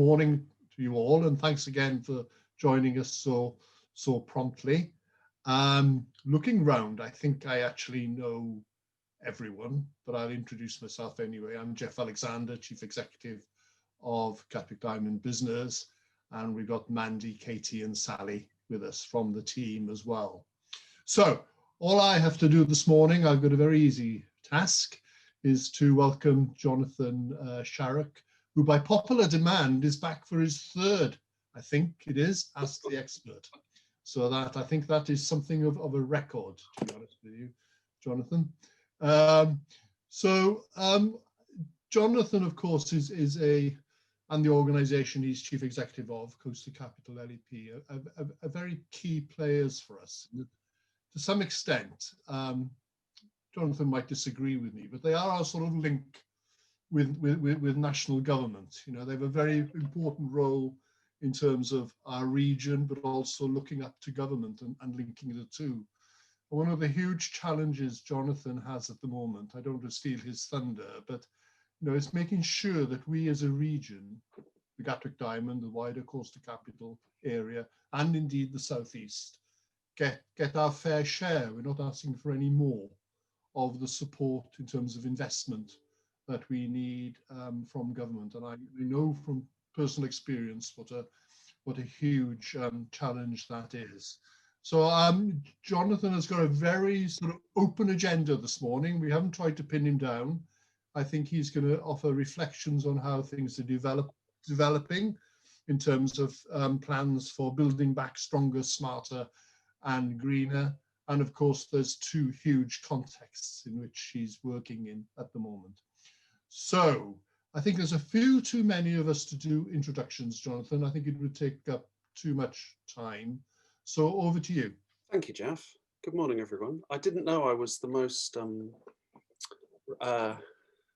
Morning to you all, and thanks again for joining us so promptly. Looking round, I think I actually know everyone, but I'll introduce myself anyway. I'm Jeff Alexander, Chief Executive of Gatwick Diamond Business, and we've got Mandy, Katie, and Sally with us from the team as well. So all I have to do this morning, I've got a very easy task, is to welcome Jonathan Sharrock, who by popular demand is back for his third, I think it is, Ask the Expert. So that I think that is something of a record, to be honest with you, Jonathan. Jonathan, of course, is and the organisation he's chief executive of, Coastal Capital LEP, are very key players for us. To some extent, Jonathan might disagree with me, but they are our sort of link with national government. You know, they have a very important role in terms of our region, but also looking up to government and linking the two. One of the huge challenges Jonathan has at the moment, I don't want to steal his thunder, but it's making sure that we as a region, the Gatwick Diamond, the wider coastal capital area, and indeed the southeast, get our fair share. We're not asking for any more of the support in terms of investment that we need from government. And I know from personal experience what a huge challenge that is. So Jonathan has got a very sort of open agenda this morning. We haven't tried to pin him down. I think he's going to offer reflections on how things are developing in terms of plans for building back stronger, smarter and greener. And of course, there's two huge contexts in which he's working in at the moment. So I think there's a few too many of us to do introductions, Jonathan. I think it would take up too much time. So over to you. Thank you, Jeff. Good morning, everyone. I didn't know I was the most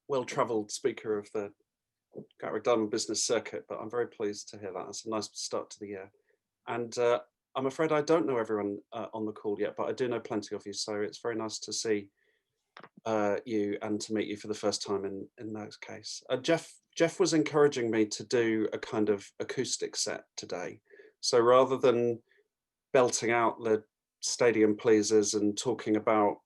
well-travelled speaker of the Gatwick Diamond Business Circuit, but I'm very pleased to hear that. It's a nice start to the year. And I'm afraid I don't know everyone on the call yet, but I do know plenty of you. So it's very nice to see you and to meet you for the first time in that case. Jeff was encouraging me to do a kind of acoustic set today. So rather than belting out the stadium pleasers and talking about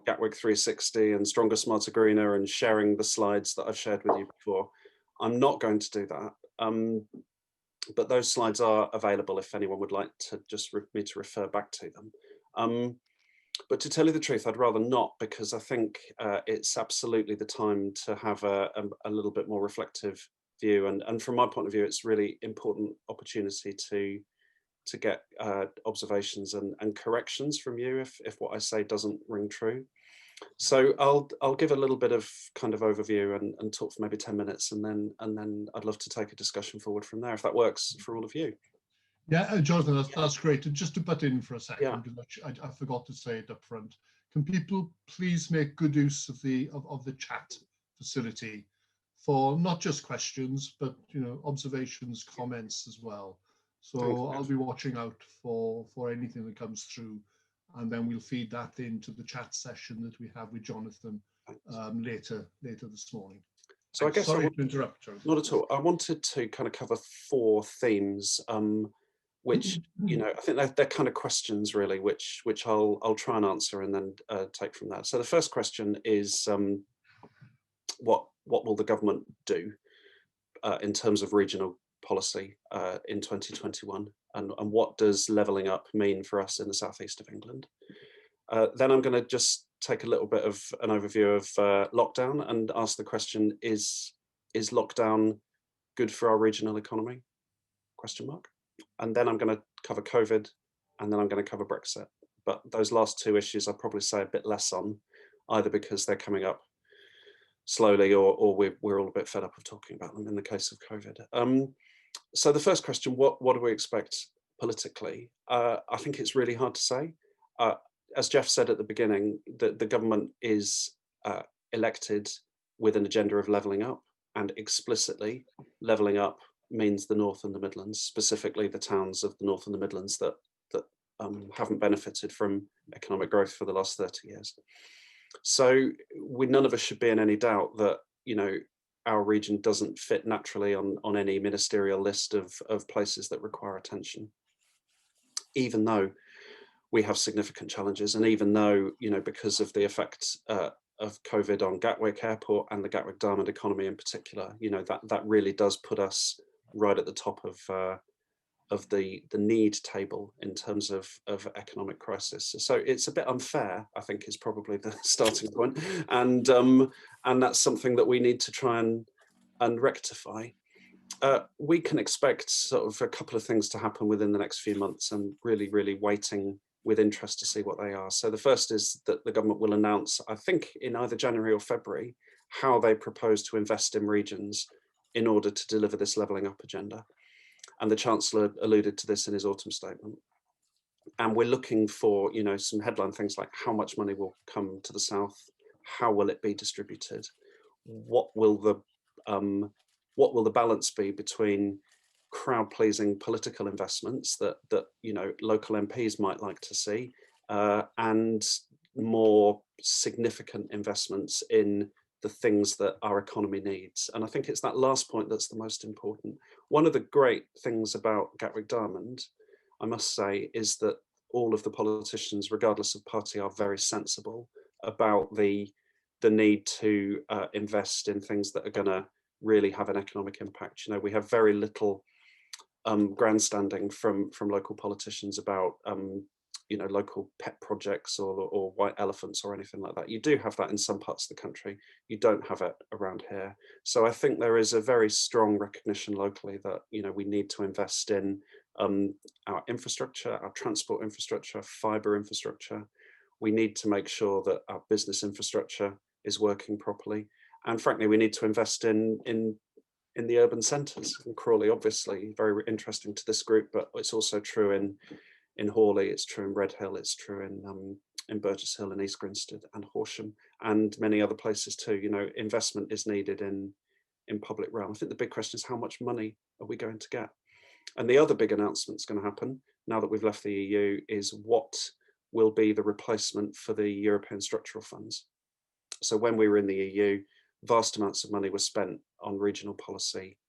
Gatwick 360 and Stronger, Smarter, Greener and sharing the slides that I've shared with you before, I'm not going to do that. But those slides are available if anyone would like to just me to refer back to them. But to tell you the truth, I'd rather not, because I think it's absolutely the time to have a little bit more reflective view. And from my point of view, it's really important opportunity to get observations and corrections from you if what I say doesn't ring true. So I'll give a little bit of kind of overview and talk for maybe 10 minutes, and then I'd love to take a discussion forward from there, if that works for all of you. Yeah, Jonathan, that's great. Just to butt in for a second, because I forgot to say it up front. Can people please make good use of the chat facility for not just questions, but observations, comments as well. So I'll be watching out for anything that comes through, and then we'll feed that into the chat session that we have with Jonathan later this morning. So I guess sorry to interrupt, Jonathan. Not at all. I wanted to kind of cover 4 themes, which I think they're kind of questions really, which I'll try and answer and then take from that. So the first question is, what will the government do in terms of regional policy in 2021, and what does levelling up mean for us in the southeast of England? Then I'm going to just take a little bit of an overview of lockdown and ask the question, is lockdown good for our regional economy? Question mark. And then I'm going to cover COVID, and then I'm going to cover Brexit. But those last 2 issues I'll probably say a bit less on, either because they're coming up slowly or we're all a bit fed up of talking about them in the case of COVID. So the first question, what do we expect politically? I think it's really hard to say. As Jeff said at the beginning, the government is elected with an agenda of levelling up, and explicitly levelling up means the North and the Midlands, specifically the towns of the North and the Midlands that haven't benefited from economic growth for the last 30 years. So none of us should be in any doubt that our region doesn't fit naturally on any ministerial list of places that require attention, even though we have significant challenges, and even though, you know, because of the effect of COVID on Gatwick Airport and the Gatwick Diamond economy in particular, you know, that really does put us right at the top of the need table in terms of economic crisis. So it's a bit unfair, I think, is probably the starting point, and that's something that we need to try and rectify. We can expect sort of a couple of things to happen within the next few months, and really waiting with interest to see what they are. So the first is that the government will announce, I think in either January or February, how they propose to invest in regions in order to deliver this levelling up agenda. And the Chancellor alluded to this in his autumn statement. And we're looking for, you know, some headline things like how much money will come to the South, how will it be distributed, what will the balance be between crowd-pleasing political investments that you know, local MPs might like to see, and more significant investments in the things that our economy needs. And I think it's that last point that's the most important. One of the great things about Gatwick Diamond, I must say, is that all of the politicians, regardless of party, are very sensible about the need to invest in things that are going to really have an economic impact. You know, we have very little grandstanding from local politicians about you know, local pet projects or white elephants or anything like that. You do have that in some parts of the country. You don't have it around here. So I think there is a very strong recognition locally that, you know, we need to invest in our infrastructure, our transport infrastructure, fibre infrastructure. We need to make sure that our business infrastructure is working properly. And frankly, we need to invest in the urban centres. And Crawley, obviously, very interesting to this group, but it's also true in Hawley, it's true in Redhill, it's true in Burgess Hill and East Grinstead and Horsham and many other places too. You know, investment is needed in public realm. I think the big question is how much money are we going to get? And the other big announcement that's going to happen now that we've left the EU is what will be the replacement for the European structural funds. So when we were in the EU, vast amounts of money were spent on regional policy.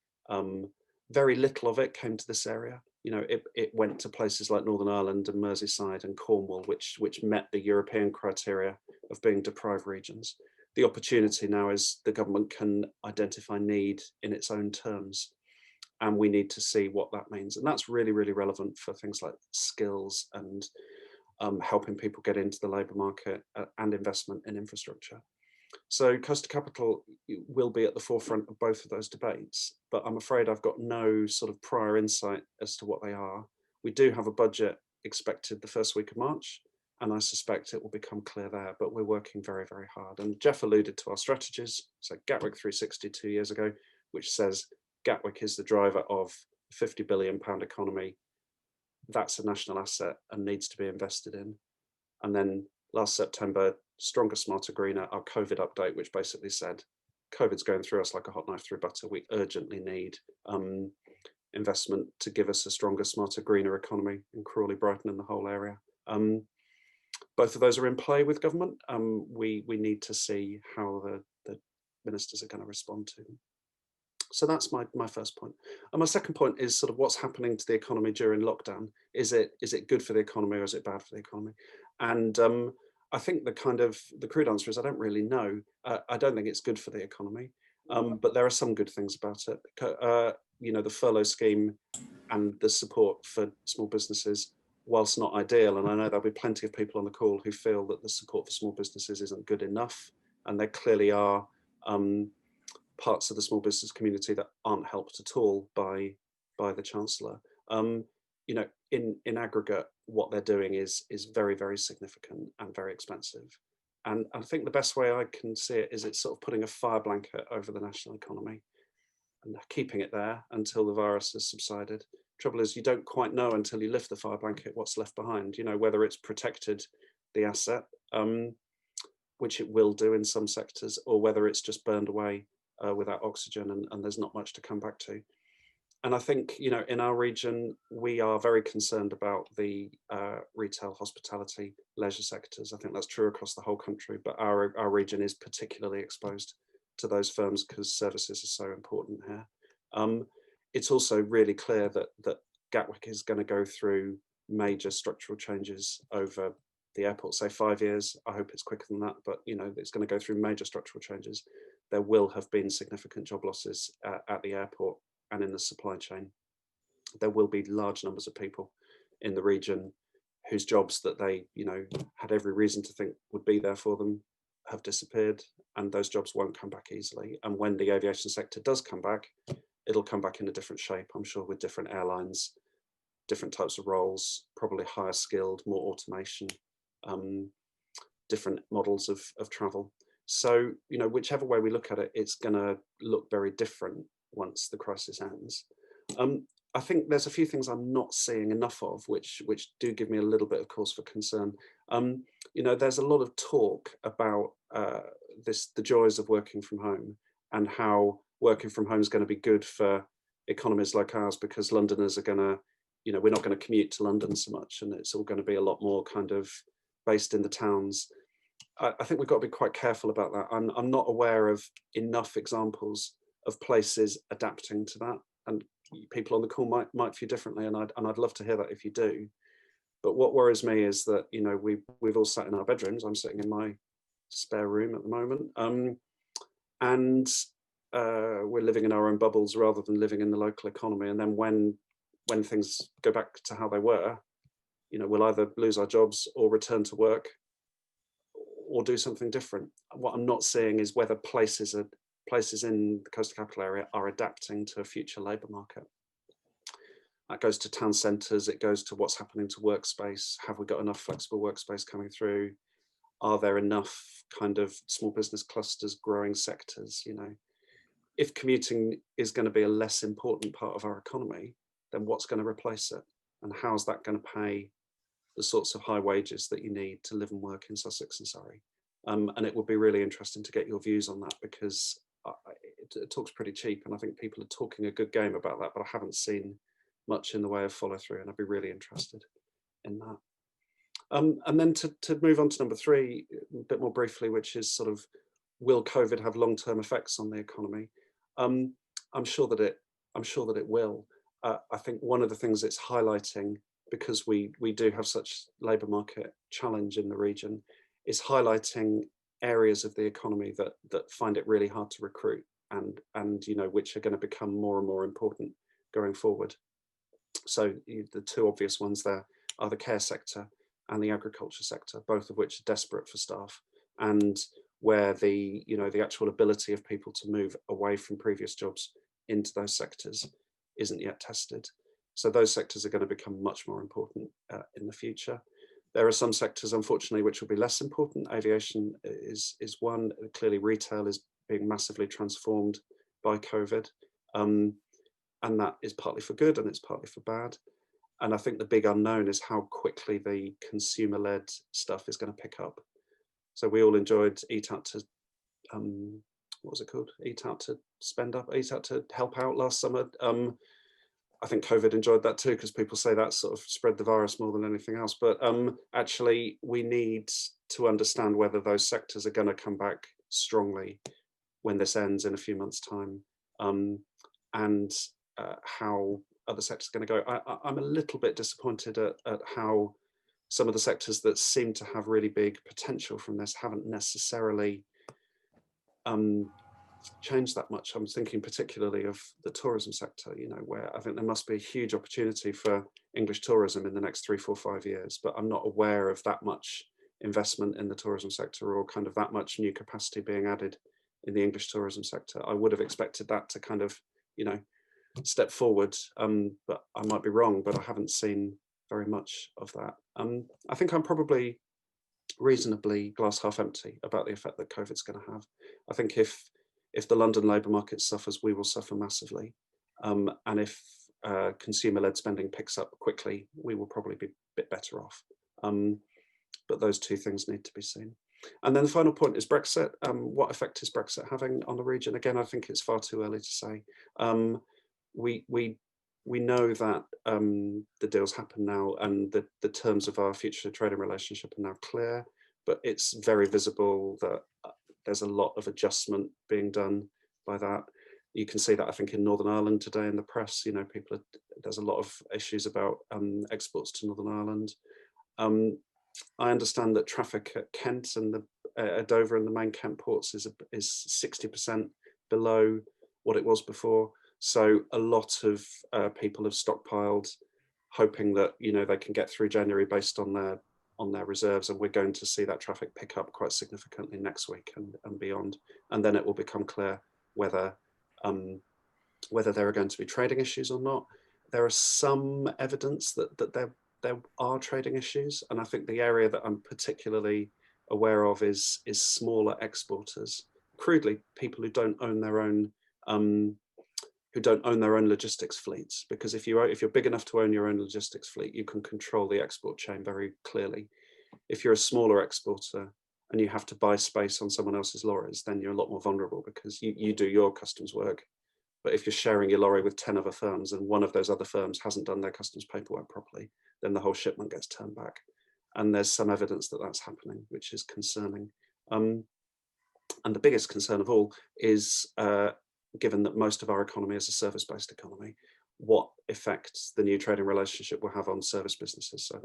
Very little of it came to this area. You know, it went to places like Northern Ireland and Merseyside and Cornwall, which met the European criteria of being deprived regions. The opportunity now is the government can identify need in its own terms, and we need to see what that means. And that's really relevant for things like skills and helping people get into the labour market and investment in infrastructure. So Coastal Capital will be at the forefront of both of those debates, but I'm afraid I've got no sort of prior insight as to what they are. We do have a budget expected the first week of March, and I suspect it will become clear there, but we're working very hard. And Jeff alluded to our strategies. So Gatwick 360 2 years ago, which says Gatwick is the driver of a £50 billion economy. That's a national asset and needs to be invested in. And then last September, Stronger, Smarter, Greener, our COVID update, which basically said, COVID's going through us like a hot knife through butter. We urgently need investment to give us a stronger, smarter, greener economy in Crawley, Brighton and the whole area. Both of those are in play with government. We need to see how the ministers are going to respond to them. So that's my first point. And my second point is sort of what's happening to the economy during lockdown. Is it good for the economy or is it bad for the economy? And I think the crude answer is I don't really know. I don't think it's good for the economy, but there are some good things about it. You know, the furlough scheme and the support for small businesses, whilst not ideal, and I know there'll be plenty of people on the call who feel that the support for small businesses isn't good enough, and there clearly are parts of the small business community that aren't helped at all by the Chancellor. You know, in aggregate, what they're doing is very significant and very expensive. And I think the best way I can see it is it's sort of putting a fire blanket over the national economy and keeping it there until the virus has subsided. Trouble is, you don't quite know until you lift the fire blanket what's left behind, you know, whether it's protected the asset, which it will do in some sectors, or whether it's just burned away without oxygen and there's not much to come back to. And I think, you know, in our region, we are very concerned about the retail, hospitality, leisure sectors. I think that's true across the whole country, but our region is particularly exposed to those firms because services are so important here. It's also really clear that Gatwick is going to go through major structural changes over the airport, say 5 years. I hope it's quicker than that, but you know, it's going to go through major structural changes. There will have been significant job losses at the airport and in the supply chain. There will be large numbers of people in the region whose jobs that they, you know, had every reason to think would be there for them have disappeared, and those jobs won't come back easily. And when the aviation sector does come back, it'll come back in a different shape, I'm sure, with different airlines, different types of roles, probably higher skilled, more automation, different models of travel. So, you know, whichever way we look at it, it's going to look very different once the crisis ends. I think there's a few things I'm not seeing enough of, which do give me a little bit of cause for concern. You know, there's a lot of talk about the joys of working from home and how working from home is going to be good for economies like ours, because Londoners are going to, you know, we're not going to commute to London so much, and it's all going to be a lot more kind of based in the towns. I think we've got to be quite careful about that. I'm not aware of enough examples of places adapting to that, and people on the call might feel differently, and I'd love to hear that if you do. But what worries me is that, you know, we've all sat in our bedrooms. I'm sitting in my spare room at the moment, and we're living in our own bubbles rather than living in the local economy. And then when things go back to how they were, you know, we'll either lose our jobs or return to work or do something different. What I'm not seeing is whether places in the coastal capital area are adapting to a future labour market. That goes to town centres, it goes to what's happening to workspace. Have we got enough flexible workspace coming through? Are there enough kind of small business clusters, growing sectors? You know, if commuting is going to be a less important part of our economy, then what's going to replace it? And how's that going to pay the sorts of high wages that you need to live and work in Sussex and Surrey? And it would be really interesting to get your views on that, because it talks pretty cheap, and I think people are talking a good game about that, but I haven't seen much in the way of follow through, and I'd be really interested in that. And then to move on to number 3, a bit more briefly, which is sort of, will COVID have long-term effects on the economy? I'm sure that it will. I think one of the things it's highlighting, because we do have such labour market challenge in the region, is highlighting areas of the economy that find it really hard to recruit, and you know, which are going to become more and more important going forward. So the 2 obvious ones there are the care sector and the agriculture sector, both of which are desperate for staff, and where the actual ability of people to move away from previous jobs into those sectors isn't yet tested. So those sectors are going to become much more important in the future. There are some sectors, unfortunately, which will be less important. Aviation is one. Clearly, retail is being massively transformed by COVID. And that is partly for good and it's partly for bad. And I think the big unknown is how quickly the consumer-led stuff is going to pick up. So we all enjoyed Eat Out to, what was it called? Eat Out to Spend Up, Eat Out to Help Out last summer. I think COVID enjoyed that too, because people say that sort of spread the virus more than anything else. But actually, we need to understand whether those sectors are going to come back strongly when this ends in a few months' time, and how other sectors are going to go. I'm a little bit disappointed at how some of the sectors that seem to have really big potential from this haven't necessarily changed that much. I'm thinking particularly of the tourism sector, you know, where I think there must be a huge opportunity for English tourism in the next 3, 4, 5 years, but I'm not aware of that much investment in the tourism sector or kind of that much new capacity being added in the English tourism sector. I would have expected that to kind of, you know, step forward, but I might be wrong, but I haven't seen very much of that. I think I'm probably reasonably glass half empty about the effect that COVID's going to have. I think if the London labour market suffers, we will suffer massively. And if consumer-led spending picks up quickly, we will probably be a bit better off. But those 2 things need to be seen. And then the final point is Brexit. What effect is Brexit having on the region? Again, I think it's far too early to say. We know that the deals happen now, and the terms of our future trading relationship are now clear, but it's very visible that there's a lot of adjustment being done by that. You can see that, I think, in Northern Ireland today in the press. You know, there's a lot of issues about exports to Northern Ireland. I understand that traffic at Kent and at Dover and the main Kent ports is 60% below what it was before. So a lot of people have stockpiled, hoping that, you know, they can get through January based on their reserves, and we're going to see that traffic pick up quite significantly next week and beyond. And then it will become clear whether there are going to be trading issues or not. There are some evidence that there are trading issues, and I think the area that I'm particularly aware of is smaller exporters, crudely people who don't own their own logistics fleets, because if you're big enough to own your own logistics fleet, you can control the export chain very clearly. If you're a smaller exporter and you have to buy space on someone else's lorries, then you're a lot more vulnerable, because you do your customs work. But if you're sharing your lorry with 10 other firms and one of those other firms hasn't done their customs paperwork properly, then the whole shipment gets turned back. And there's some evidence that that's happening, which is concerning. And the biggest concern of all is, given that most of our economy is a service-based economy, what effect the new trading relationship will have on service businesses. So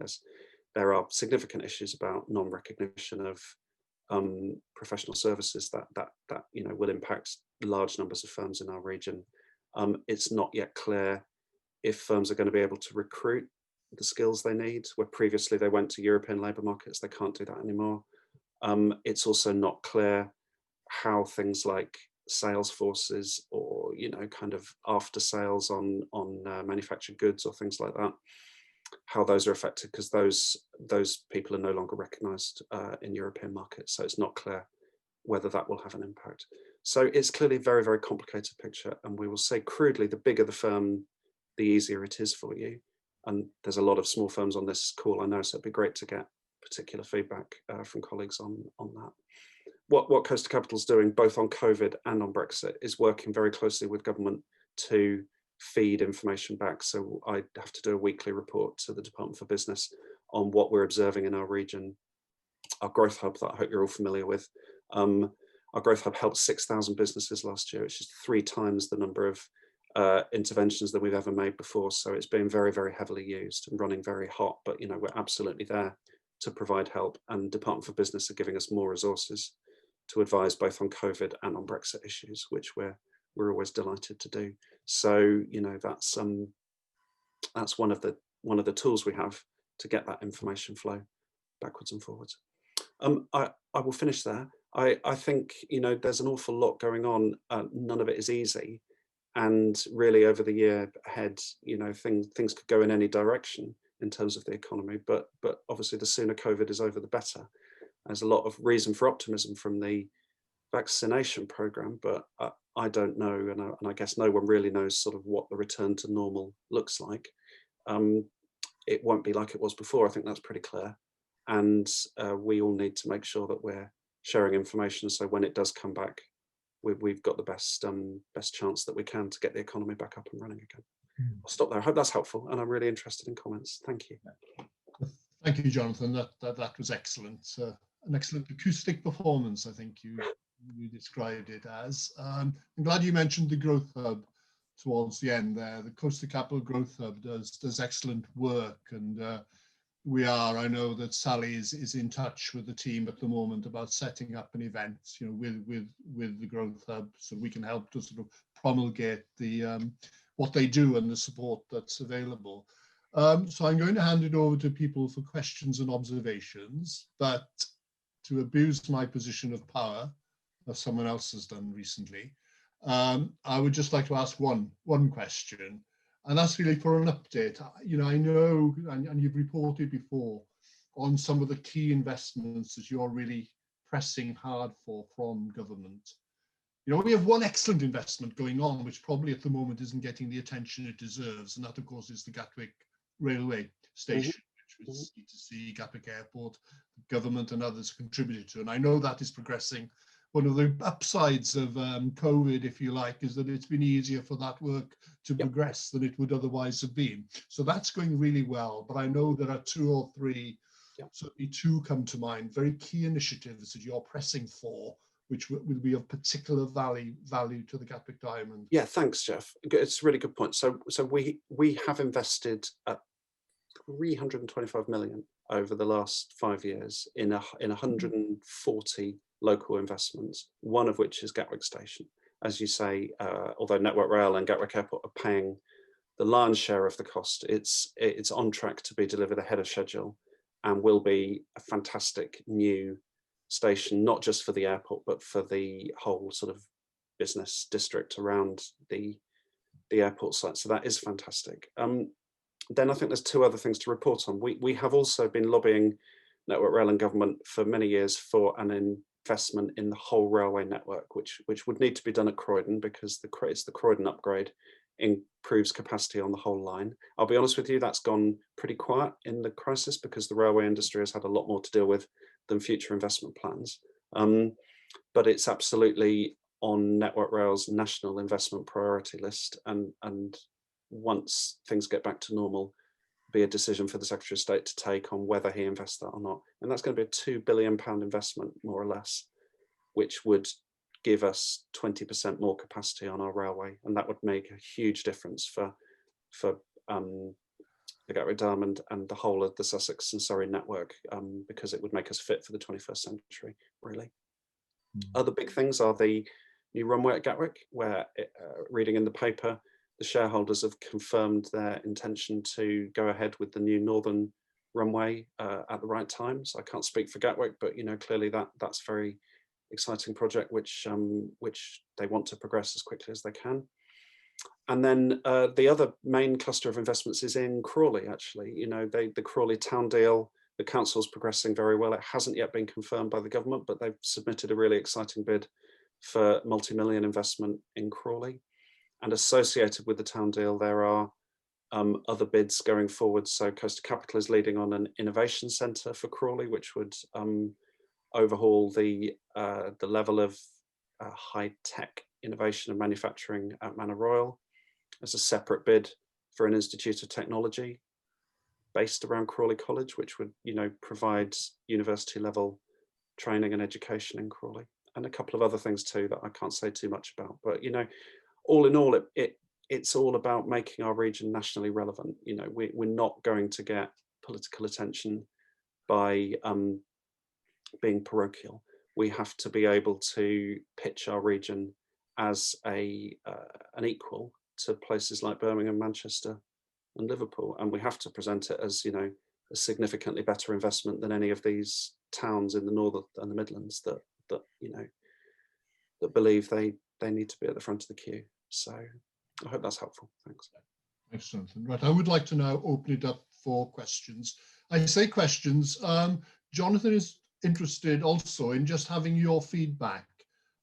there are significant issues about non-recognition of professional services that you know will impact large numbers of firms in our region. It's not yet clear if firms are going to be able to recruit the skills they need, where previously they went to European labour markets. They can't do that anymore. It's also not clear how things like sales forces, or you know, kind of after sales on manufactured goods or things like that, how those are affected, because those people are no longer recognised in European markets. So it's not clear whether that will have an impact. So it's clearly a very, very complicated picture, and we will say crudely, the bigger the firm, the easier it is for you. And there's a lot of small firms on this call, I know, so it'd be great to get particular feedback from colleagues on that. What Coast Capital's doing, both on COVID and on Brexit, is working very closely with government to feed information back. So I have to do a weekly report to the Department for Business on what we're observing in our region. Our Growth Hub, that I hope you're all familiar with, our Growth Hub helped 6,000 businesses last year, which is 3 times the number of interventions that we've ever made before. So it's been very, very heavily used and running very hot, but you know, we're absolutely there to provide help, and Department for Business are giving us more resources to advise both on COVID and on Brexit issues, which we're always delighted to do. So you know, that's one of the tools we have to get that information flow backwards and forwards. I will finish there. I think, you know, there's an awful lot going on. None of it is easy, and really over the year ahead, you know, things could go in any direction in terms of the economy. But obviously, the sooner COVID is over, the better. There's a lot of reason for optimism from the vaccination program, but I don't know, and I guess no one really knows sort of what the return to normal looks like. It won't be like it was before. I think that's pretty clear, and we all need to make sure that we're sharing information, so when it does come back, we've got the best chance that we can to get the economy back up and running again. I'll stop there. I hope that's helpful, and I'm really interested in comments. Thank you. Thank you, Jonathan. That was excellent. An excellent acoustic performance, I think you described it as. I'm glad you mentioned the Growth Hub towards the end there. The Coast Capital Growth Hub does excellent work, and I know that Sally is in touch with the team at the moment about setting up an event, you know, with the Growth Hub, so we can help to sort of promulgate the what they do and the support that's available. So I'm going to hand it over to people for questions and observations, but to abuse my position of power, as someone else has done recently, I would just like to ask one question. And that's really for an update. You know, I know, and you've reported before on some of the key investments that you're really pressing hard for from government. You know, we have one excellent investment going on, which probably at the moment isn't getting the attention it deserves. And that, of course, is the Gatwick Railway Station, which was C2C, Gatwick Airport, the government and others contributed to. And I know that is progressing. One of the upsides of COVID, if you like, is that it's been easier for that work to progress than it would otherwise have been. So that's going really well. But I know there are 2 or 3, certainly 2 come to mind, very key initiatives that you're pressing for which will be of particular value to the Gatwick Diamond? Yeah, thanks, Jeff. It's a really good point. So we have invested 325 million over the last 5 years in 140 local investments, one of which is Gatwick Station. As you say, although Network Rail and Gatwick Airport are paying the lion's share of the cost, it's on track to be delivered ahead of schedule and will be a fantastic new station, not just for the airport, but for the whole sort of business district around the airport site. So that is fantastic. Then I think there's two other things to report on. We have also been lobbying Network Rail and government for many years for an investment in the whole railway network, which would need to be done at Croydon, because it's the Croydon upgrade improves capacity on the whole line. I'll be honest with you, that's gone pretty quiet in the crisis because the railway industry has had a lot more to deal with than future investment plans. But it's absolutely on Network Rail's national investment priority list, and once things get back to normal, be a decision for the Secretary of State to take on whether he invests that or not. And that's going to be a £2 billion investment, more or less, which would give us 20% more capacity on our railway. And that would make a huge difference for the Gatwick Diamond and the whole of the Sussex and Surrey network, because it would make us fit for the 21st century, really. Other big things are the new runway at Gatwick, where, reading in the paper, the shareholders have confirmed their intention to go ahead with the new northern runway at the right time. So I can't speak for Gatwick, but clearly that's a very exciting project which they want to progress as quickly as they can. And then the other main cluster of investments is in Crawley. Actually, the Crawley town deal, the council's progressing very well. It hasn't yet been confirmed by the government, but they've submitted a really exciting bid for multi-million investment in Crawley. And associated with the town deal, there are other bids going forward. So Coastal Capital is leading on an innovation centre for Crawley, which would overhaul the level of high-tech innovation and manufacturing at Manor Royal. There's a separate bid for an Institute of Technology based around Crawley College, which would provide university-level training and education in Crawley, and a couple of other things too that I can't say too much about. But all in all, it's all about making our region nationally relevant. We're not going to get political attention by being parochial. We have to be able to pitch our region as an equal to places like Birmingham, Manchester, and Liverpool, and we have to present it as a significantly better investment than any of these towns in the North and the Midlands that believe they need to be at the front of the queue. So I hope that's helpful. Thanks. Excellent. Right, I would like to now open it up for questions. I say questions. Jonathan is interested also in just having your feedback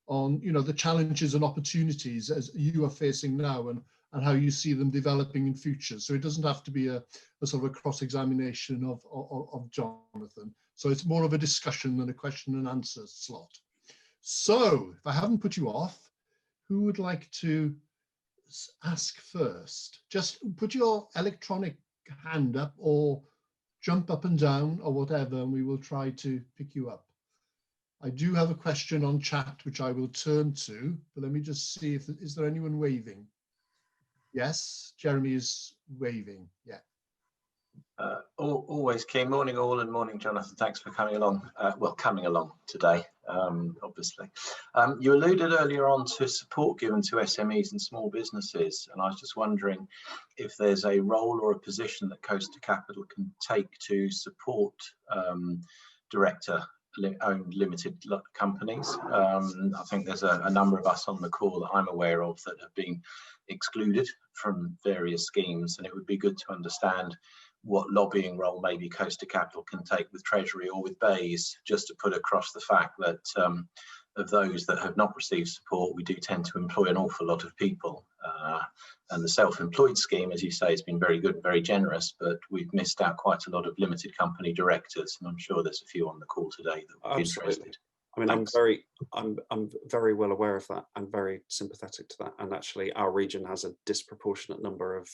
on the challenges and opportunities as you are facing now, and how you see them developing in future. So it doesn't have to be a sort of a cross-examination of Jonathan. So it's more of a discussion than a question and answer slot. So if I haven't put you off, who would like to ask first? Just put your electronic hand up or jump up and down or whatever, and we will try to pick you up. I do have a question on chat, which I will turn to, but let me just see if is there anyone waving? Yes, Jeremy is waving. Yeah. Always keen. Morning all, and morning Jonathan. Thanks for coming along. Coming along today, obviously. You alluded earlier on to support given to SMEs and small businesses, and I was just wondering if there's a role or a position that Coastal Capital can take to support director-owned limited companies. I think there's a number of us on the call that I'm aware of that have been excluded from various schemes, and it would be good to understand what lobbying role maybe Coastal Capital can take with Treasury or with Bays, just to put across the fact that of those that have not received support, we do tend to employ an awful lot of people. And the self-employed scheme, as you say, has been very good and very generous, but we've missed out quite a lot of limited company directors, and I'm sure there's a few on the call today that would be interested. I mean, Thanks. I'm very well aware of that. I'm very sympathetic to that, and actually, our region has a disproportionate number of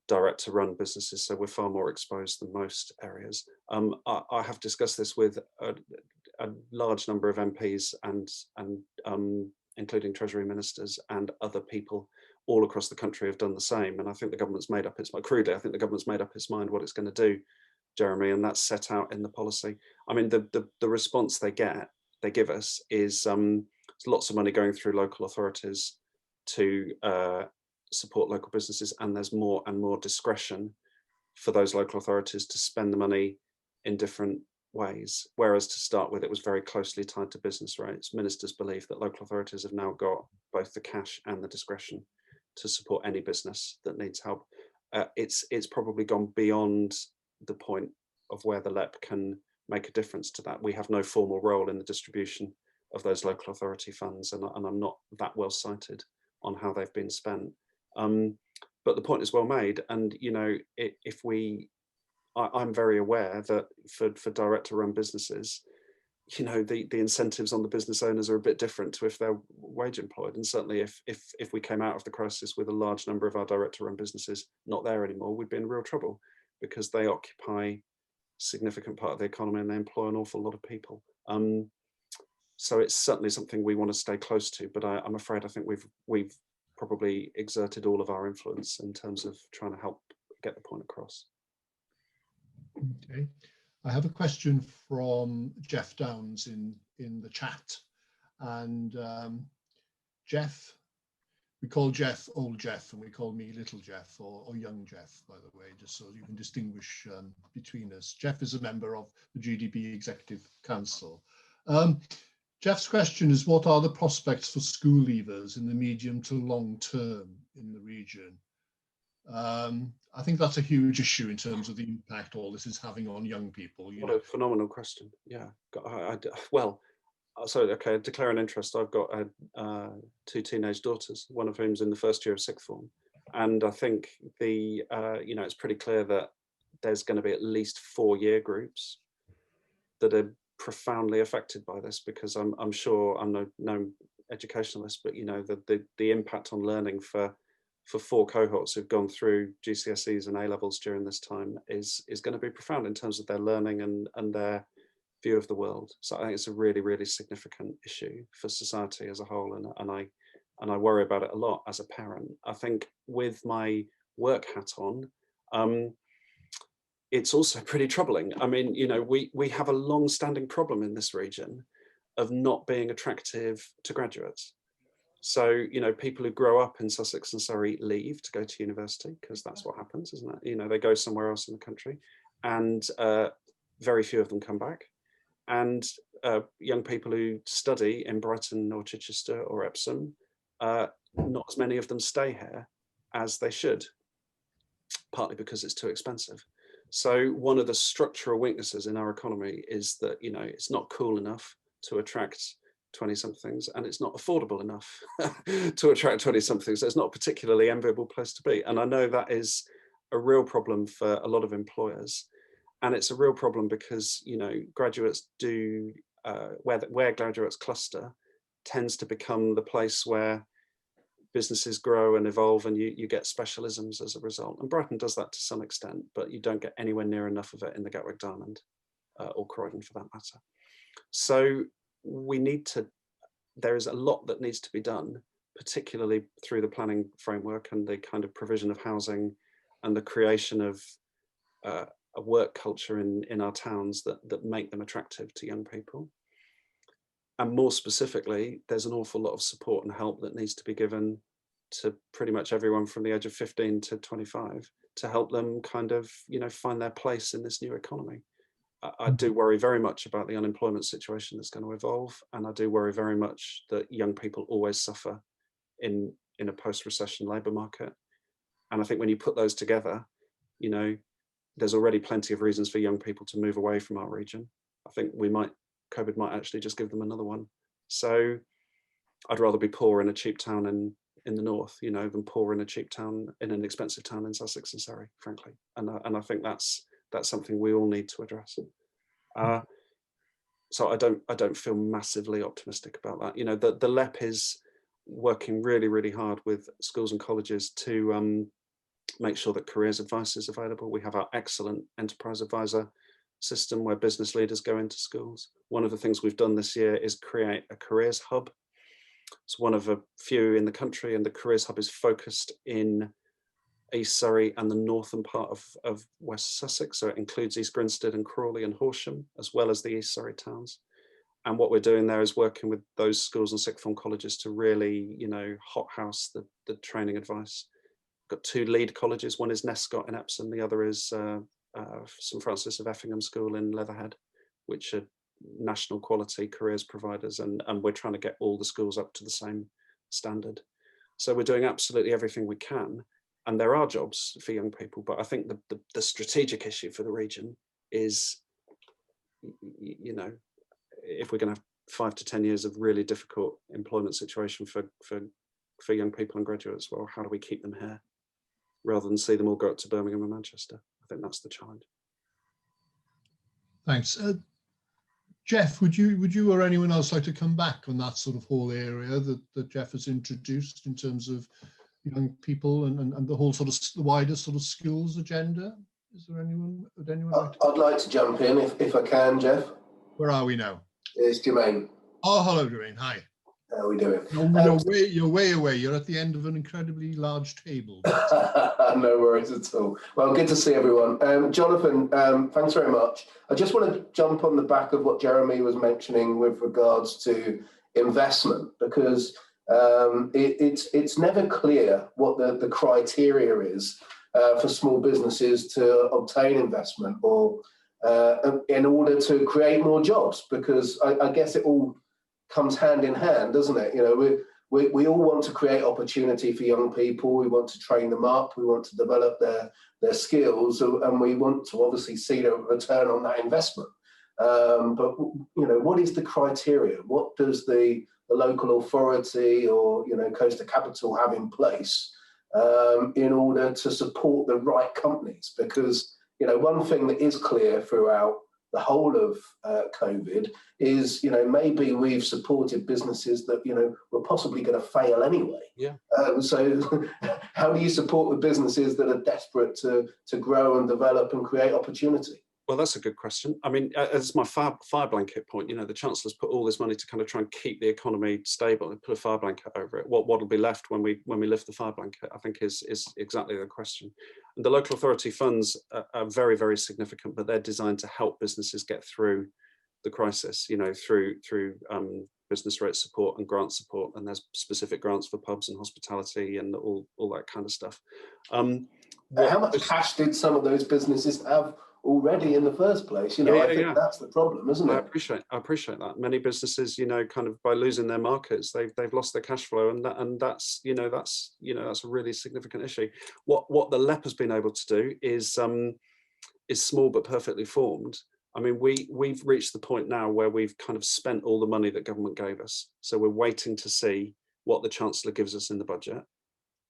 director-run businesses, so we're far more exposed than most areas. I have discussed this with a large number of MPs and including Treasury ministers and other people all across the country have done the same. And I think the government's made up its mind, crudely, I think the government's made up its mind what it's going to do, Jeremy, and that's set out in the policy. I mean, the response they give us is lots of money going through local authorities to support local businesses, and there's more and more discretion for those local authorities to spend the money in different ways, whereas to start with it was very closely tied to business rates. Ministers believe that local authorities have now got both the cash and the discretion to support any business that needs help. It's probably gone beyond the point of where the LEP can make a difference to that. We have no formal role in the distribution of those local authority funds, and I'm not that well cited on how they've been spent. But the point is well made, and you know, I'm very aware that for director-run businesses, you know, the incentives on the business owners are a bit different to if they're wage employed. And certainly if we came out of the crisis with a large number of our director-run businesses not there anymore, we'd be in real trouble, because they occupy a significant part of the economy and they employ an awful lot of people. So it's certainly something we want to stay close to, but I'm afraid I think we've probably exerted all of our influence in terms of trying to help get the point across. Okay, I have a question from Jeff Downs in the chat, and Jeff, we call Jeff Old Jeff, and we call me Little Jeff or Young Jeff, by the way, just so you can distinguish between us. Jeff is a member of the GDP Executive Council. Jeff's question is, what are the prospects for school leavers in the medium to long term in the region? I think that's a huge issue in terms of the impact all this is having on young people. What a phenomenal question. Yeah. Well, so, okay, declare an interest. I've got two teenage daughters, one of whom's in the first year of sixth form. And I think you know, it's pretty clear that there's going to be at least 4 year groups that are profoundly affected by this, because I'm sure, I'm no educationalist, but you know, the impact on learning for 4 cohorts who've gone through GCSEs and A-levels during this time is going to be profound in terms of their learning and their view of the world. So I think it's a really, really significant issue for society as a whole, and I worry about it a lot as a parent. I think with my work hat on, it's also pretty troubling. I mean, you know, we have a long-standing problem in this region of not being attractive to graduates. So, you know, people who grow up in Sussex and Surrey leave to go to university, because that's what happens, isn't it? You know, they go somewhere else in the country, and very few of them come back. And young people who study in Brighton or Chichester or Epsom, not as many of them stay here as they should, partly because it's too expensive. So one of the structural weaknesses in our economy is that, you know, it's not cool enough to attract 20-somethings, and it's not affordable enough to attract 20-somethings. So it's not a particularly enviable place to be. And I know that is a real problem for a lot of employers. And it's a real problem because, you know, graduates do, where graduates cluster tends to become the place where businesses grow and evolve, and you get specialisms as a result. And Brighton does that to some extent, but you don't get anywhere near enough of it in the Gatwick Diamond or Croydon for that matter. So there is a lot that needs to be done, particularly through the planning framework and the kind of provision of housing and the creation of a work culture in our towns that make them attractive to young people. And more specifically, there's an awful lot of support and help that needs to be given to pretty much everyone from the age of 15 to 25 to help them kind of, you know, find their place in this new economy. I do worry very much about the unemployment situation that's going to evolve, and I do worry very much that young people always suffer in a post-recession labour market. And I think when you put those together, you know, there's already plenty of reasons for young people to move away from our region. I think COVID might actually just give them another one. So I'd rather be poor in a cheap town in the north, you know, than poor in a cheap town, in an expensive town in Sussex and Surrey, frankly. And I think that's something we all need to address. So I don't feel massively optimistic about that. You know, the LEP is working really, really hard with schools and colleges to make sure that careers advice is available. We have our excellent enterprise advisor system where business leaders go into schools. One of the things we've done this year is create a careers hub. It's one of a few in the country, and the careers hub is focused in East Surrey and the northern part of West Sussex. So it includes East Grinstead and Crawley and Horsham, as well as the East Surrey towns. And what we're doing there is working with those schools and sixth form colleges to really, you know, hothouse the training advice. Got 2 lead colleges. One is Nescott in Epsom. The other is St Francis of Effingham School in Leatherhead, which are national quality careers providers. And we're trying to get all the schools up to the same standard. So we're doing absolutely everything we can. And there are jobs for young people. But I think the strategic issue for the region is, you know, if we're going to have 5 to 10 years of really difficult employment situation for young people and graduates, well, how do we keep them here rather than see them all go up to Birmingham and Manchester? I think that's the challenge. Thanks. Jeff, would you or anyone else like to come back on that sort of whole area that Jeff has introduced in terms of young people and the whole sort of the wider sort of skills agenda? Is there anyone? Would anyone like to? I'd like to jump in if I can, Jeff. Where are we now? It's Jermaine. Oh, hello, Jermaine. Hi. How are we doing? You're way away. You're at the end of an incredibly large table. No worries at all. Well, good to see everyone. Jonathan, thanks very much. I just want to jump on the back of what Jeremy was mentioning with regards to investment, because it's never clear what the criteria is for small businesses to obtain investment or in order to create more jobs, because I guess it all comes hand in hand, doesn't it? You know, we all want to create opportunity for young people. We want to train them up. We want to develop their skills, and we want to obviously see the return on that investment. But you know, what is the criteria? What does the local authority or, you know, Coaster Capital have in place in order to support the right companies? Because, you know, one thing that is clear throughout the whole of COVID is, you know, maybe we've supported businesses that, you know, were possibly going to fail anyway. Yeah. So how do you support the businesses that are desperate to grow and develop and create opportunity? Well, that's a good question. I mean, as my fire blanket point, you know, the Chancellor's put all this money to kind of try and keep the economy stable and put a fire blanket over it. What'll be left when we lift the fire blanket, I think is exactly the question. And the local authority funds are very, very significant, but they're designed to help businesses get through the crisis, you know, through business rate support and grant support. And there's specific grants for pubs and hospitality and all that kind of stuff. How much cash did some of those businesses have already in the first place? You know, I think that's the problem, isn't it? I appreciate that. Many businesses, you know, kind of by losing their markets, they've lost their cash flow, and that's a really significant issue. What the LEP has been able to do is small but perfectly formed. I mean, we've reached the point now where we've kind of spent all the money that government gave us. So we're waiting to see what the Chancellor gives us in the budget.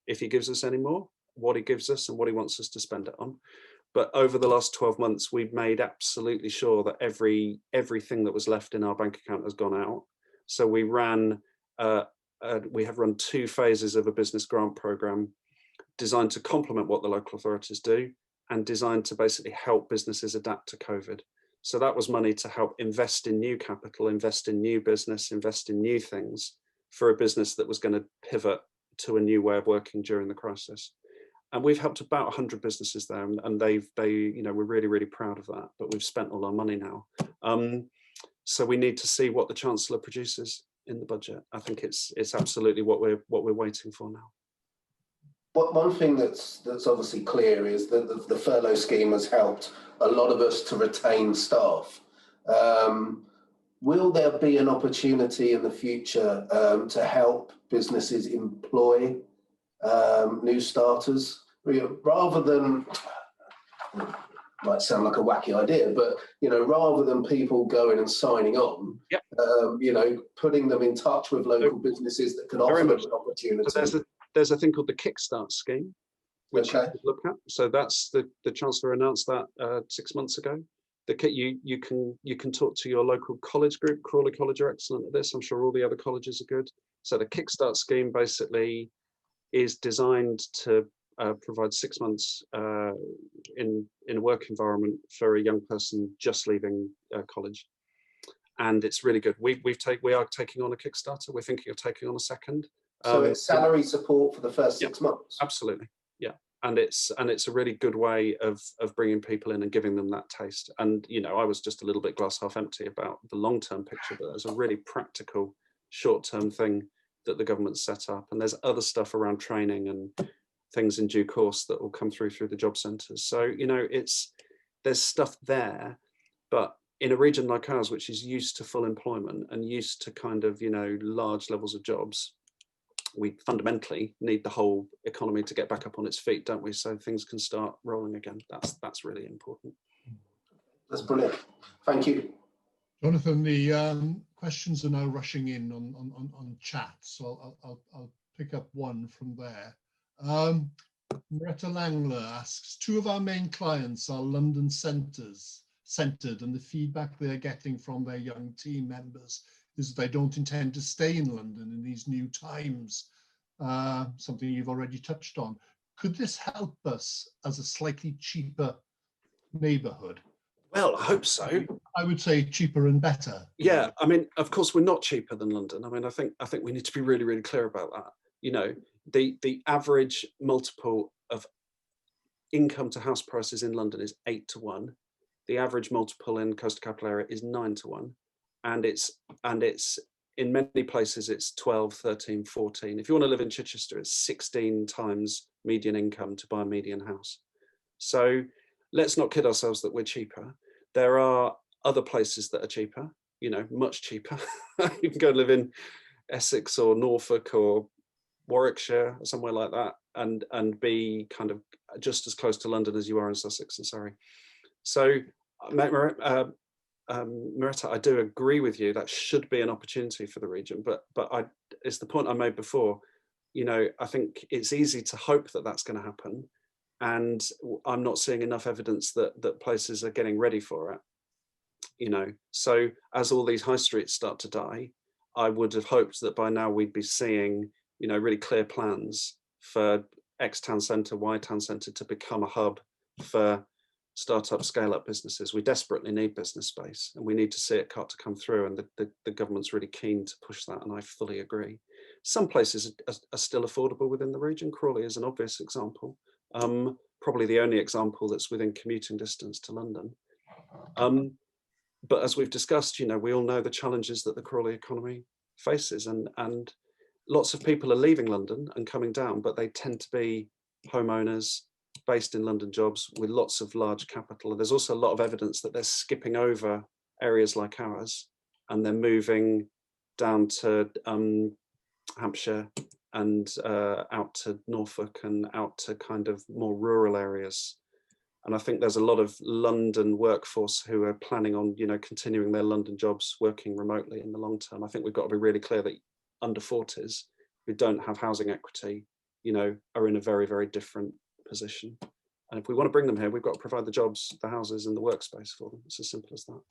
If he gives us any more, what he gives us and what he wants us to spend it on. But over the last 12 months, we've made absolutely sure that everything that was left in our bank account has gone out. So we have run 2 phases of a business grant program designed to complement what the local authorities do and designed to basically help businesses adapt to COVID. So that was money to help invest in new capital, invest in new business, invest in new things for a business that was going to pivot to a new way of working during the crisis. And we've helped about 100 businesses there, and they, you know, we're really, really proud of that. But we've spent all our money now, so we need to see what the Chancellor produces in the budget. I think it's absolutely what we're waiting for now. One thing that's obviously clear is that the furlough scheme has helped a lot of us to retain staff. Will there be an opportunity in the future to help businesses employ new starters, rather than, might sound like a wacky idea, but, you know, rather than people going and signing on, you know, putting them in touch with local businesses that can offer them an opportunity. So there's a thing called the Kickstart scheme, which you can look at. So that's the Chancellor announced that 6 months ago. You can talk to your local college group. Crawley College are excellent at this. I'm sure all the other colleges are good. So the Kickstart scheme basically is designed to provide 6 months in a work environment for a young person just leaving college, and it's really good. We are taking on a Kickstarter. We're thinking of taking on a second. So it's salary support for the first 6 months. Absolutely, yeah. And it's a really good way of bringing people in and giving them that taste. And you know, I was just a little bit glass half empty about the long-term picture, but there's a really practical short-term thing that the government's set up, and there's other stuff around training and things in due course that will come through the job centres. So you know, there's stuff there, but in a region like ours, which is used to full employment and used to kind of, you know, large levels of jobs, we fundamentally need the whole economy to get back up on its feet, don't we? So things can start rolling again. That's really important. That's brilliant. Thank you. Jonathan, the questions are now rushing in on chat, so I'll pick up one from there. Maretta Langler asks, 2 of our main clients are London centred, and the feedback they're getting from their young team members is that they don't intend to stay in London in these new times, something you've already touched on. Could this help us as a slightly cheaper neighbourhood? Well, I hope so. I would say cheaper and better. Yeah, I mean, of course, we're not cheaper than London. I mean, I think we need to be really, really clear about that. You know, the average multiple of income to house prices in London is 8 to 1. The average multiple in coastal capital area is 9 to 1. And it's in many places it's 12, 13, 14. If you want to live in Chichester, it's 16 times median income to buy a median house. So let's not kid ourselves that we're cheaper. There are other places that are cheaper, you know, much cheaper. You can go live in Essex or Norfolk or Warwickshire or somewhere like that, and be kind of just as close to London as you are in Sussex and Surrey. So Maretta, I do agree with you. That should be an opportunity for the region, but it's the point I made before. You know, I think it's easy to hope that that's going to happen, and I'm not seeing enough evidence that places are getting ready for it. You know, so as all these high streets start to die, I would have hoped that by now we'd be seeing, you know, really clear plans for X town centre, Y town centre to become a hub for startup, scale-up businesses. We desperately need business space, and we need to see it start to come through, and the government's really keen to push that, and I fully agree. Some places are still affordable within the region. Crawley is an obvious example, probably the only example that's within commuting distance to London. But as we've discussed, you know, we all know the challenges that the Crawley economy faces, and lots of people are leaving London and coming down, but they tend to be homeowners based in London jobs with lots of large capital. And there's also a lot of evidence that they're skipping over areas like ours, and they're moving down to Hampshire and out to Norfolk and out to kind of more rural areas. And I think there's a lot of London workforce who are planning on, you know, continuing their London jobs working remotely in the long term. I think we've got to be really clear that under 40s who don't have housing equity, you know, are in a very, very different position. And if we want to bring them here, we've got to provide the jobs, the houses and the workspace for them. It's as simple as that.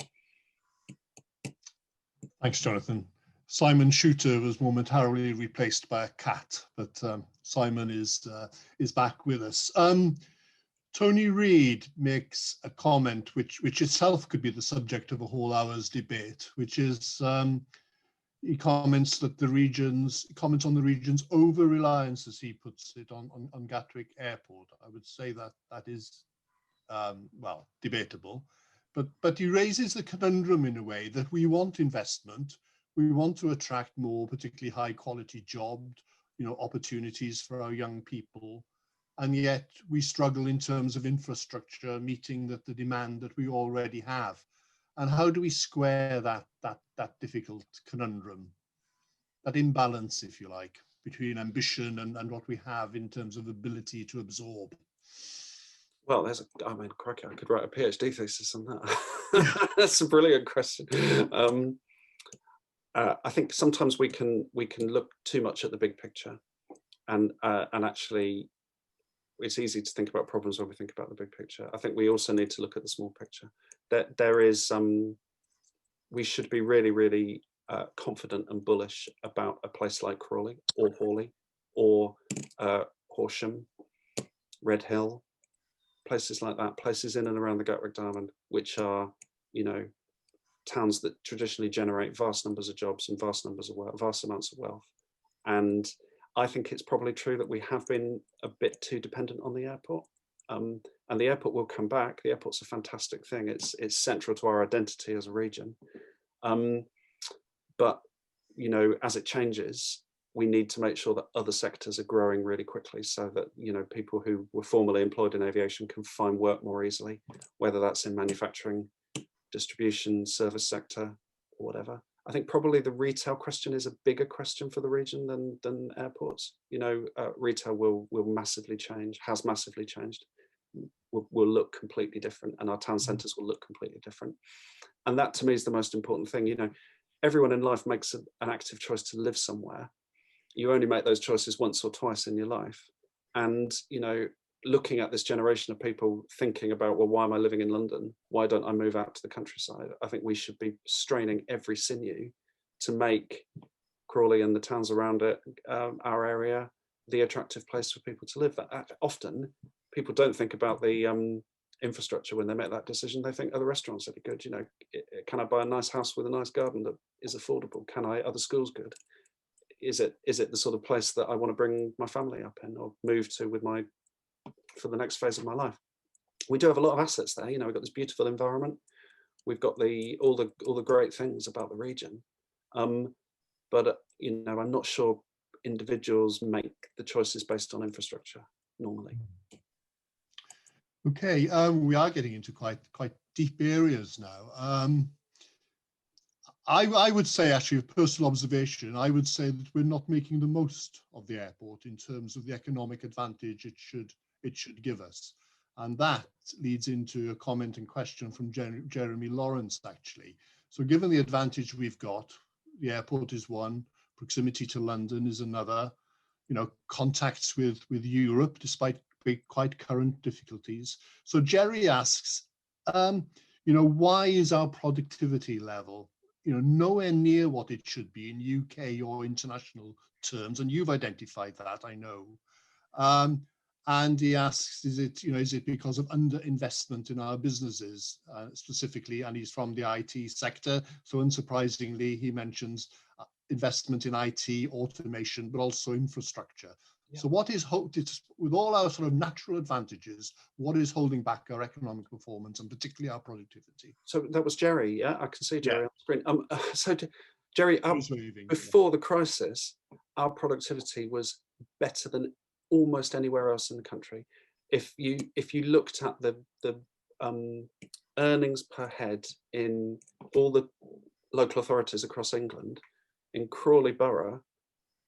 Thanks, Jonathan. Simon Shooter was momentarily replaced by a cat, but Simon is back with us. Tony Reid makes a comment which itself could be the subject of a whole hour's debate, which is he comments on the region's over-reliance, as he puts it, on Gatwick Airport. I would say that is well, debatable, but he raises the conundrum in a way that we want investment, we want to attract more particularly high quality jobs, you know, opportunities for our young people, and yet we struggle in terms of infrastructure meeting the demand that we already have. And how do we square that difficult conundrum, that imbalance, if you like, between ambition and what we have in terms of ability to absorb? Well, I mean, crikey, I could write a PhD thesis on that. That's a brilliant question. I think sometimes we can look too much at the big picture, and actually it's easy to think about problems when we think about the big picture. I think we also need to look at the small picture. There is we should be really, really confident and bullish about a place like Crawley or Hawley or Horsham Red Hill, places like that, places in and around the Gatwick Diamond, which are, you know, towns that traditionally generate vast numbers of jobs and vast numbers of wealth, vast amounts of wealth. And I think it's probably true that we have been a bit too dependent on the airport. And the airport will come back. The airport's a fantastic thing. It's central to our identity as a region. But, you know, as it changes, we need to make sure that other sectors are growing really quickly so that, you know, people who were formerly employed in aviation can find work more easily, whether that's in manufacturing, distribution, service sector, or whatever. I think probably the retail question is a bigger question for the region than airports. You know, retail will massively change, has massively changed, will look completely different, and our town centres will look completely different. And that to me is the most important thing. You know, everyone in life makes an active choice to live somewhere. You only make those choices once or twice in your life. And, you know, looking at this generation of people thinking about, well, why am I living in London? Why don't I move out to the countryside? I think we should be straining every sinew to make Crawley and the towns around it, our area, the attractive place for people to live. That often people don't think about the infrastructure when they make that decision. They think, oh, the restaurants are good. You know, can I buy a nice house with a nice garden that is affordable? Are the schools good? Is it the sort of place that I want to bring my family up in or move to with my for the next phase of my life? We do have a lot of assets there. You know, we've got this beautiful environment. We've got all the great things about the region. But you know, I'm not sure individuals make the choices based on infrastructure normally. Okay, we are getting into quite deep areas now. I would say, actually, a personal observation, I would say that we're not making the most of the airport in terms of the economic advantage it should give us. And that leads into a comment and question from Gerry Lawrence, actually. So given the advantage we've got, the airport is one, proximity to London is another, you know, contacts with Europe, despite quite current difficulties. So Gerry asks, you know, why is our productivity level, you know, nowhere near what it should be in UK or international terms? And you've identified that, I know. And he asks, is it because of underinvestment in our businesses specifically? And he's from the IT sector. So unsurprisingly, he mentions investment in IT, automation, but also infrastructure. Yeah. So what is, with all our sort of natural advantages, what is holding back our economic performance and particularly our productivity? So that was Gerry, yeah? I can see Gerry on the screen. So Gerry, waving, before the crisis, our productivity was better than almost anywhere else in the country. If you looked at the earnings per head in all the local authorities across England, in Crawley Borough,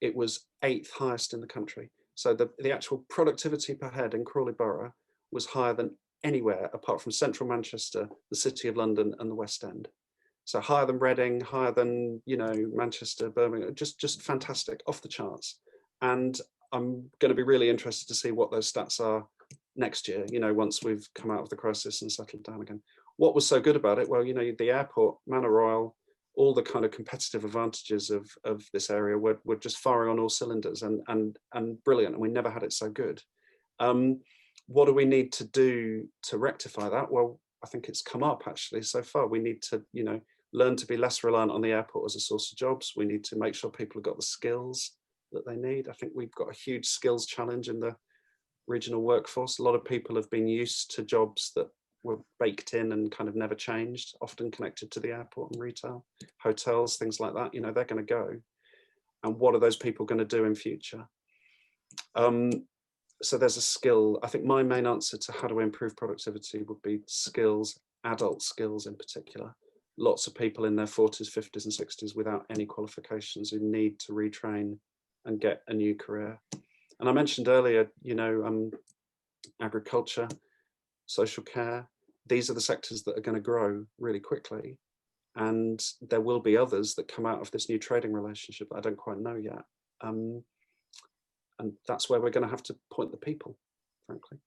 it was 8th highest in the country. So the actual productivity per head in Crawley Borough was higher than anywhere apart from central Manchester, the City of London and the West End. So higher than Reading, higher than, you know, Manchester, Birmingham, just fantastic, off the charts. And I'm going to be really interested to see what those stats are next year, you know, once we've come out of the crisis and settled down again. What was so good about it? Well, you know, the airport, Manor Royal, all the kind of competitive advantages of this area were just firing on all cylinders and brilliant, and we never had it so good. What do we need to do to rectify that? Well, I think it's come up actually so far. We need to, you know, learn to be less reliant on the airport as a source of jobs. We need to make sure people have got the skills that they need. I think we've got a huge skills challenge in the regional workforce. A lot of people have been used to jobs that were baked in and kind of never changed, often connected to the airport and retail, hotels, things like that. You know, they're going to go. And what are those people going to do in future? So there's a skill. I think my main answer to how do we improve productivity would be skills, adult skills in particular. Lots of people in their 40s, 50s and 60s without any qualifications who need to retrain and get a new career. And I mentioned earlier, you know, agriculture, social care, these are the sectors that are going to grow really quickly. And there will be others that come out of this new trading relationship that I don't quite know yet. And that's where we're going to have to point the people, frankly.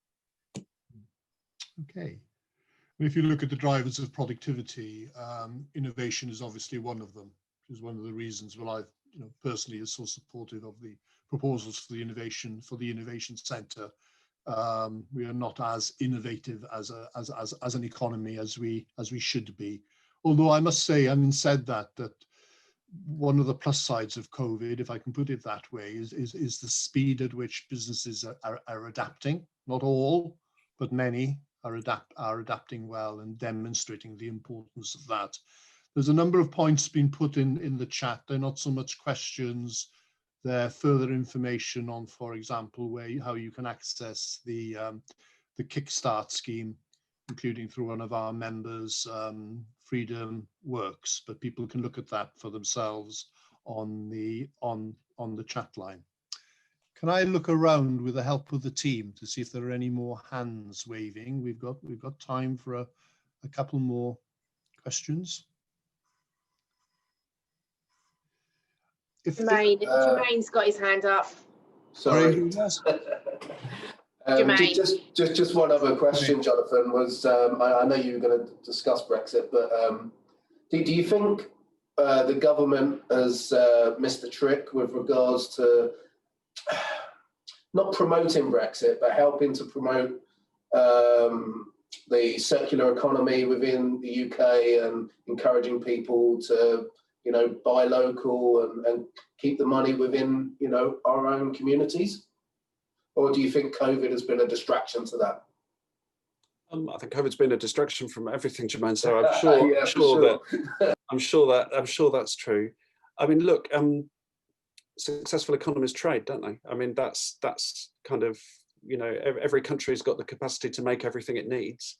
Okay. If you look at the drivers of productivity, innovation is obviously one of them, which is one of the reasons why I've, you know, personally is so supportive of the proposals for the innovation centre, We are not as innovative as an economy as we should be. Although I must say, having said that one of the plus sides of COVID, if I can put it that way, is the speed at which businesses are adapting. Not all, but many are adapting well and demonstrating the importance of that. There's a number of points being put in the chat. They're not so much questions. They're further information on, for example, how you can access the Kickstart scheme, including through one of our members, Freedom Works. But people can look at that for themselves on the chat line. Can I look around with the help of the team to see if there are any more hands waving? We've got time for a couple more questions. Jermaine's got his hand up. Sorry. Jermaine. Just one other question, Jonathan, was I know you were going to discuss Brexit, but do you think the government has missed the trick with regards to not promoting Brexit, but helping to promote the circular economy within the UK and encouraging people to, buy local and keep the money within, our own communities? Or do you think COVID has been a distraction to that? I think COVID's been a distraction from everything, Jermaine. So I'm I'm sure that's true. I mean, look, successful economies trade, don't they? I mean, that's kind of, every country's got the capacity to make everything it needs,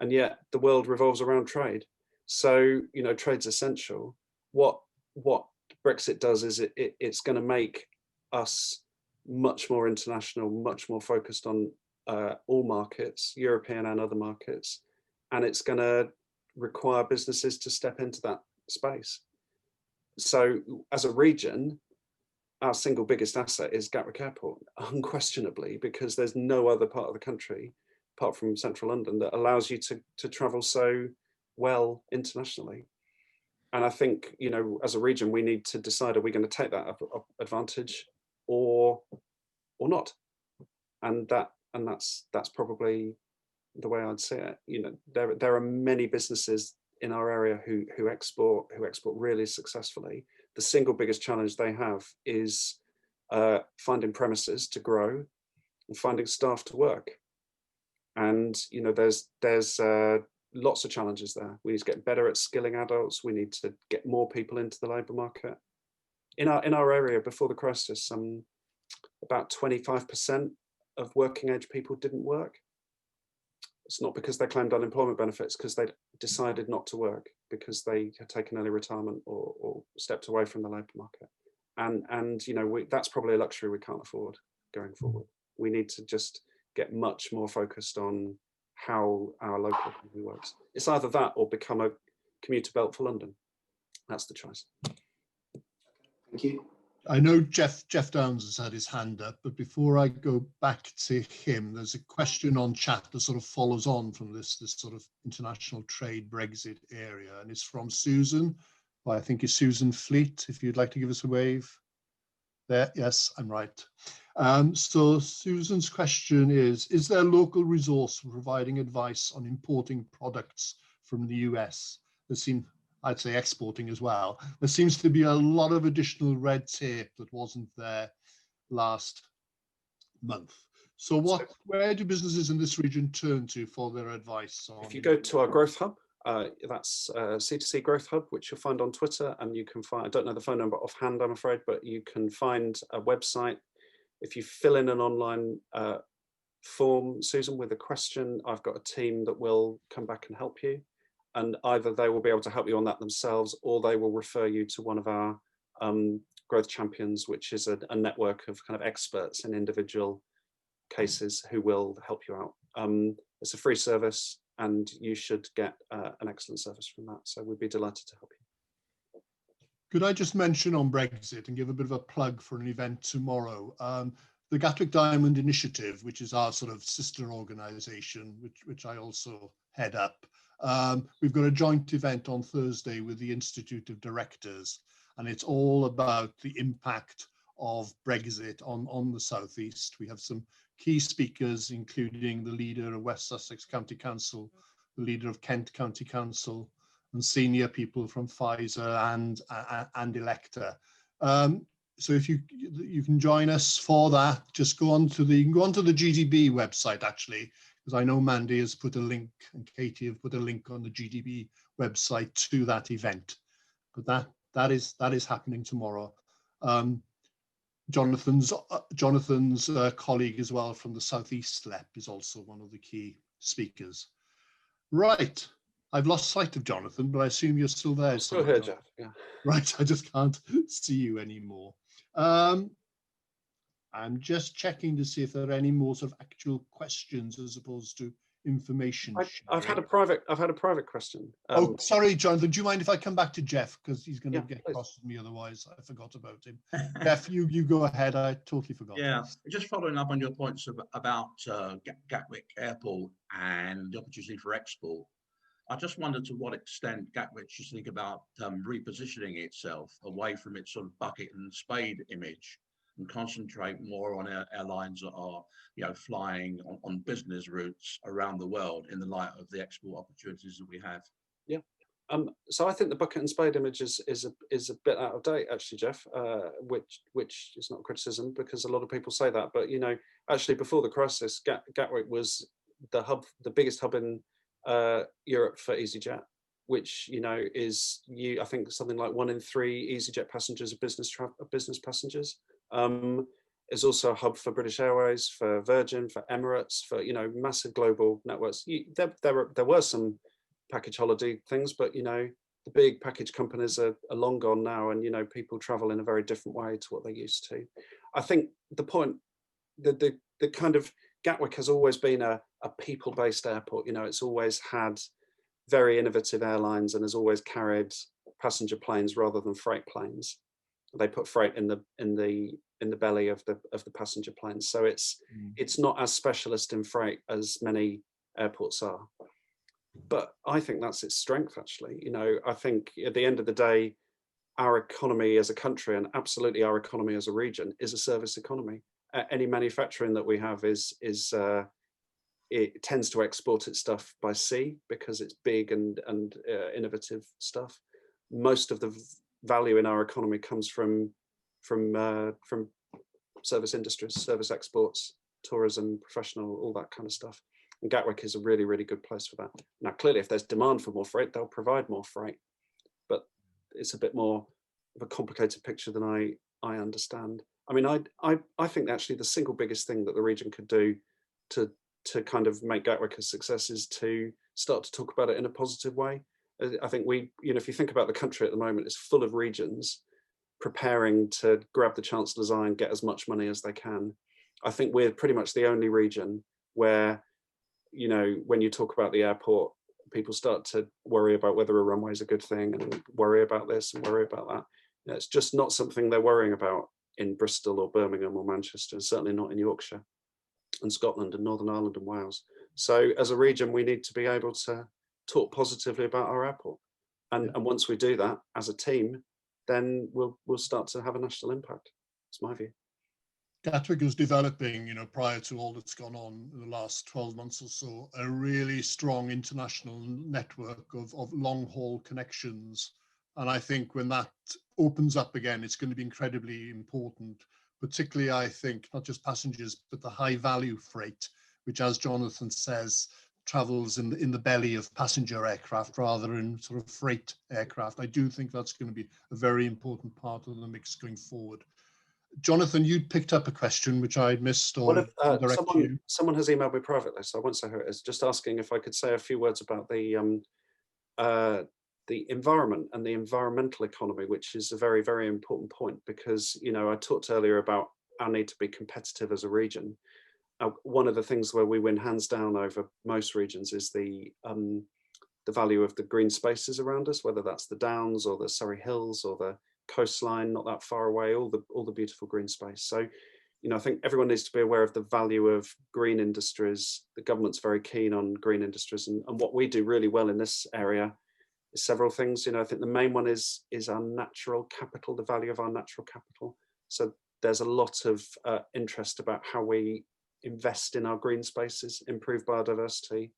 and yet the world revolves around trade. So, trade's essential. What Brexit does is it's going to make us much more international, much more focused on all markets, European and other markets, and it's going to require businesses to step into that space. So as a region, our single biggest asset is Gatwick Airport, unquestionably, because there's no other part of the country, apart from central London, that allows you to travel so well internationally. And I think, as a region, we need to decide, are we going to take that advantage or not? And that's probably the way I'd see it. There are many businesses in our area who export really successfully. The single biggest challenge they have is finding premises to grow and finding staff to work. And there's lots of challenges there. We need to get better at skilling adults. We need to get more people into the labour market. In our area before the crisis, about 25% of working age people didn't work. It's not because they claimed unemployment benefits, because they decided not to work because they had taken early retirement or stepped away from the labour market. And that's probably a luxury we can't afford going forward. We need to just get much more focused on how our local economy works. It's either that or become a commuter belt for London. That's the choice. Thank you. I know Jeff Downs has had his hand up, but before I go back to him, there's a question on chat that sort of follows on from this sort of international trade Brexit area, and it's from Susan. Well, I think it's Susan Fleet, if you'd like to give us a wave. There, yes, I'm right. So Susan's question is there a local resource for providing advice on importing products from the US? I'd say exporting as well. There seems to be a lot of additional red tape that wasn't there last month. So where do businesses in this region turn to for their advice on? If you go to our growth hub, that's C2C Growth Hub, which you'll find on Twitter, and you can find, I don't know the phone number offhand, I'm afraid, but you can find a website. If you fill in an online form, Susan, with a question, I've got a team that will come back and help you. And either they will be able to help you on that themselves, or they will refer you to one of our growth champions, which is a network of kind of experts in individual cases who will help you out. It's a free service, and you should get an excellent service from that. So we'd be delighted to help you. Could I just mention on Brexit and give a bit of a plug for an event tomorrow? The Gatwick Diamond Initiative, which is our sort of sister organisation, which I also head up. We've got a joint event on Thursday with the Institute of Directors, and it's all about the impact of Brexit on the Southeast. We have some key speakers, including the leader of West Sussex County Council, the leader of Kent County Council, and senior people from Pfizer and Electa. So if you can join us for that, just go on to the GDB website, actually, because I know Mandy has put a link and Katie have put a link on the GDB website to that event. But that is happening tomorrow. Jonathan's colleague as well from the Southeast LEP is also one of the key speakers. Right, I've lost sight of Jonathan, but I assume you're still there. I'm still here, Jeff. Yeah. Right, I just can't see you anymore. I'm just checking to see if there are any more sort of actual questions as opposed to information. I've had a private question. Oh, sorry, Jonathan. Do you mind if I come back to Jeff, because he's going to get please. cross with me otherwise? I forgot about him. Jeff, you go ahead. I totally forgot. Yeah, just following up on your points about Gatwick Airport and the opportunity for export. I just wondered to what extent Gatwick should think about repositioning itself away from its sort of bucket and spade image and concentrate more on airlines that are, flying on business routes around the world in the light of the export opportunities that we have. Yeah. So I think the bucket and spade image is a bit out of date, actually, Jeff, which is not criticism, because a lot of people say that. But actually, before the crisis, Gatwick was the biggest hub in Europe for EasyJet, which is I think something like 1 in 3 EasyJet passengers are business passengers. Is also a hub for British Airways, for Virgin, for Emirates, for massive global networks. There were some package holiday things, but the big package companies are long gone now, and people travel in a very different way to what they used to. I think the point, the kind of Gatwick has always been a people-based airport. It's always had very innovative airlines and has always carried passenger planes rather than freight planes. They put freight in the belly of the passenger planes, so it's not as specialist in freight as many airports are. But I think that's its strength, actually. I think at the end of the day, our economy as a country, and absolutely our economy as a region, is a service economy. Any manufacturing that we have it tends to export its stuff by sea because it's big and innovative stuff. Most of the value in our economy comes from service industries, service exports, tourism, professional, all that kind of stuff. And Gatwick is a really, really good place for that. Now, clearly, if there's demand for more freight, they'll provide more freight. But it's a bit more of a complicated picture than I understand. I mean, I think actually the single biggest thing that the region could do to kind of make Gatwick a success is to start to talk about it in a positive way. I think if you think about the country at the moment, it's full of regions preparing to grab the Chancellor's eye and get as much money as they can. I think we're pretty much the only region where, when you talk about the airport, people start to worry about whether a runway is a good thing and worry about this and worry about that. It's just not something they're worrying about in Bristol or Birmingham or Manchester, certainly not in Yorkshire and Scotland and Northern Ireland and Wales. So as a region, we need to be able to talk positively about our airport. And once we do that as a team, then we'll start to have a national impact. It's my view. Gatwick is developing, prior to all that's gone on in the last 12 months or so, a really strong international network of long-haul connections. And I think when that opens up again, it's going to be incredibly important, particularly, I think, not just passengers, but the high-value freight, which, as Jonathan says, travels in the belly of passenger aircraft rather than sort of freight aircraft. I do think that's going to be a very important part of the mix going forward. Jonathan, you'd picked up a question which I'd missed. Or someone has emailed me privately, so I won't say who it is, just asking if I could say a few words about the environment and the environmental economy, which is a very, very important point, because I talked earlier about our need to be competitive as a region. One of the things where we win hands down over most regions is the value of the green spaces around us, whether that's the Downs or the Surrey Hills or the coastline not that far away, all the beautiful green space. So I think everyone needs to be aware of the value of green industries. The government's very keen on green industries, and what we do really well in this area is several things. I think the main one is our natural capital, the value of our natural capital. So there's a lot of interest about how we invest in our green spaces, improve biodiversity,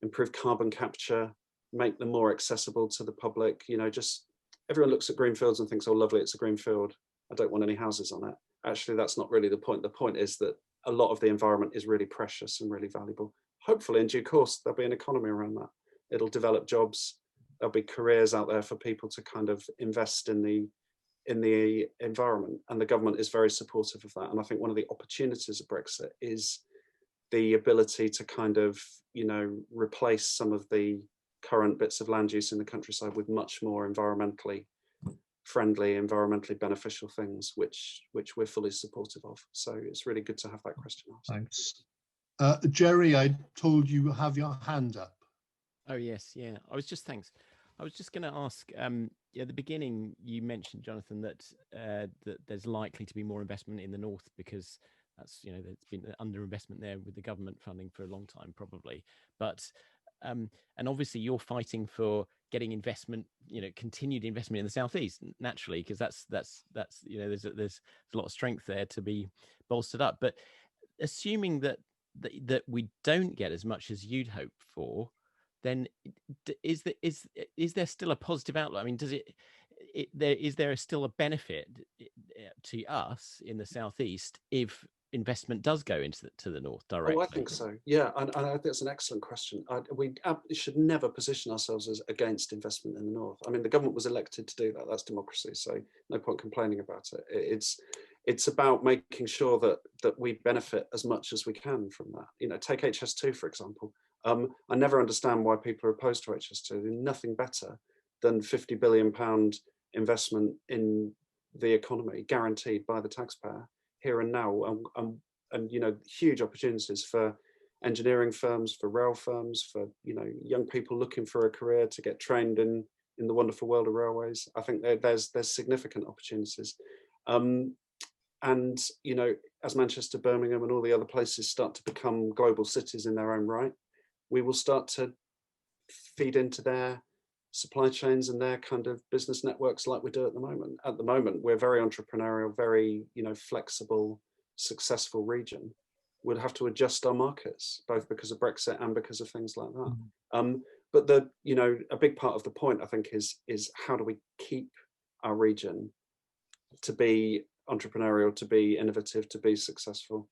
improve carbon capture, make them more accessible to the public. You know, just everyone looks at green fields and thinks, oh, lovely, it's a green field, I don't want any houses on it. Actually, that's not really the point. The point is that a lot of the environment is really precious and really valuable. Hopefully in due course, there'll be an economy around that. It'll develop jobs. There'll be careers out there for people to kind of invest in the environment, and the government is very supportive of that. And I think one of the opportunities of Brexit is the ability to kind of, you know, replace some of the current bits of land use in the countryside with much more environmentally friendly, environmentally beneficial things, which we're fully supportive of. So it's really good to have that question asked. Thanks. Gerry, I told you have your hand up. Oh yes, yeah. I was just going to ask. At the beginning, you mentioned, Jonathan, that that there's likely to be more investment in the north because that's, you know, there's been underinvestment there with the government funding for a long time, probably. But and obviously, you're fighting for getting investment, you know, continued investment in the southeast, naturally, because that's you know, there's a lot of strength there to be bolstered up. But assuming that we don't get as much as you'd hope for, then is there still a positive outlook? I mean, is there still a benefit to us in the southeast if investment does go into the north directly? Oh, I think so. Yeah, and I think that's an excellent question. We should never position ourselves as against investment in the north. I mean, the government was elected to do that. That's democracy. So no point complaining about it. It's about making sure that we benefit as much as we can from that. You know, take HS2 for example. I never understand why people are opposed to HS2. There's nothing better than £50 billion investment in the economy, guaranteed by the taxpayer here and now, and you know, huge opportunities for engineering firms, for rail firms, for, you know, young people looking for a career to get trained in the wonderful world of railways. I think there's significant opportunities. And, you know, as Manchester, Birmingham and all the other places start to become global cities in their own right, we will start to feed into their supply chains and their kind of business networks like we do at the moment. At the moment, we're very entrepreneurial, very, you know, flexible, successful region. We'll have to adjust our markets, both because of Brexit and because of things like that. Mm-hmm. But you know, a big part of the point, I think, is how do we keep our region to be entrepreneurial, to be innovative, to be successful.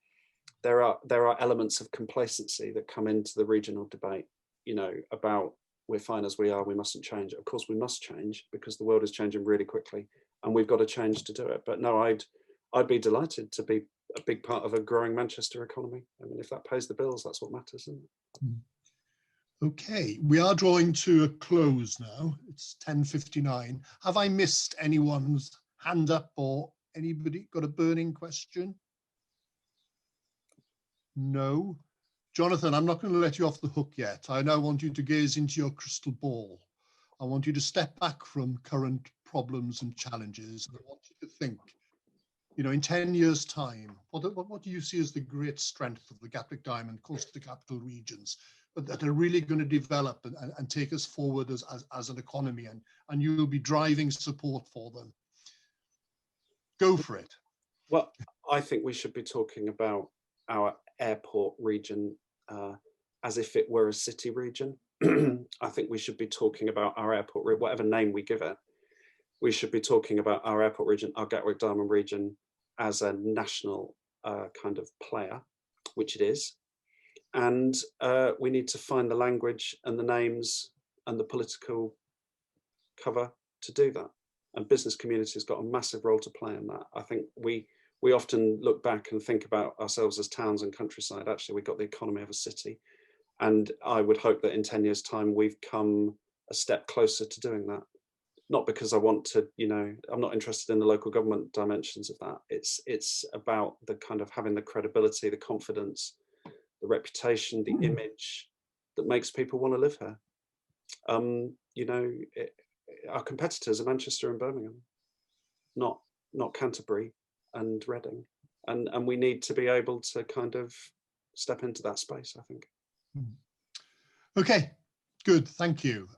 There are elements of complacency that come into the regional debate, you know, about we're fine as we are, we mustn't change. Of course we must change because the world is changing really quickly and we've got to change to do it. But no, I'd be delighted to be a big part of a growing Manchester economy. I mean, if that pays the bills, that's what matters, isn't it? Okay, we are drawing to a close now. It's 10:59. Have I missed anyone's hand up or anybody got a burning question? No. Jonathan, I'm not going to let you off the hook yet. I now want you to gaze into your crystal ball. I want you to step back from current problems and challenges. I want you to think, you know, in 10 years' time, what do you see as the great strength of the Gatwick Diamond coastal capital regions that are really going to develop and take us forward as an economy, and you will be driving support for them? Go for it. Well, I think we should be talking about our airport region as if it were a city region. I think we should be talking about our airport, whatever name we give it, we should be talking about our airport region, our Gatwick Diamond region, as a national kind of player, which it is. And we need to find the language and the names and the political cover to do that. And business community has got a massive role to play in that. I think we often look back and think about ourselves as towns and countryside. Actually, we've got the economy of a city. And I would hope that in 10 years' time, we've come a step closer to doing that. Not because I want to, you know, I'm not interested in the local government dimensions of that. It's about the kind of having the credibility, the confidence, the reputation, the image that makes people want to live here. You know, our competitors are Manchester and Birmingham, not Canterbury and Reading, and we need to be able to kind of step into that space, I think. Okay, good, thank you.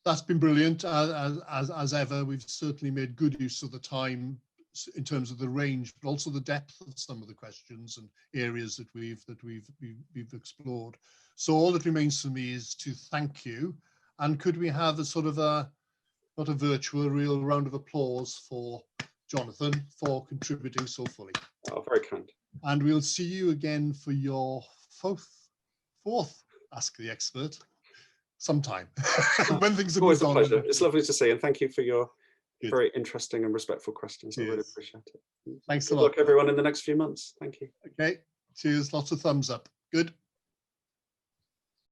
That's been brilliant as ever. We've certainly made good use of the time in terms of the range, but also the depth of some of the questions and areas that we've explored. So all that remains for me is to thank you. And could we have a sort of not a virtual, real round of applause for Jonathan for contributing so fully. Oh, very kind. And we'll see you again for your fourth Ask the Expert sometime when things have Always a moved pleasure. on. It's lovely to see, and thank you for your Good. very interesting and respectful questions. Cheers. I really appreciate it. Thanks Good a lot. luck, everyone, in the next few months. Thank you. Okay, cheers. Lots of thumbs up. Good.